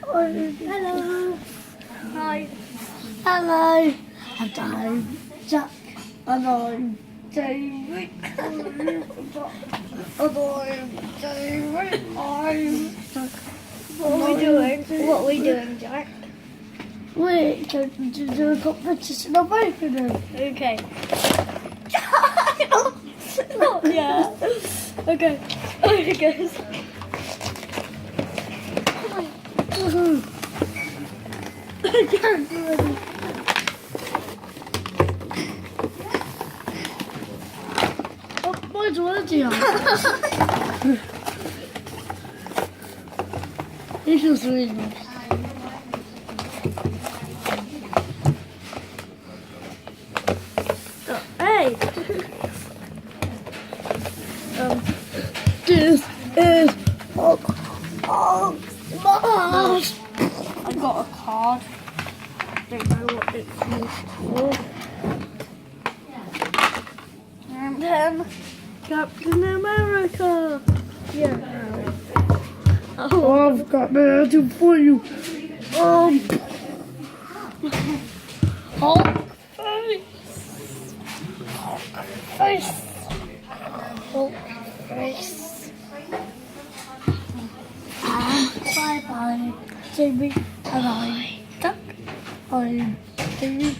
Hello. Hi. Hello. I'm Jack. And I'm David. And I'm David. What are we doing? What are we doing, Jack? We're going to do a competition of opening. Okay. Oh, yeah. Okay. Oh, it goes. I can't do it. Mine's already on. This is really nice. Hey. This is Smash. I got a card. Don't know what it's used for. And then Captain America. Yeah. Oh, I've got the answer for you. Hulk face. Hulk face. Bye bye, Jimmy. And I'm Duck. I'm Jimmy.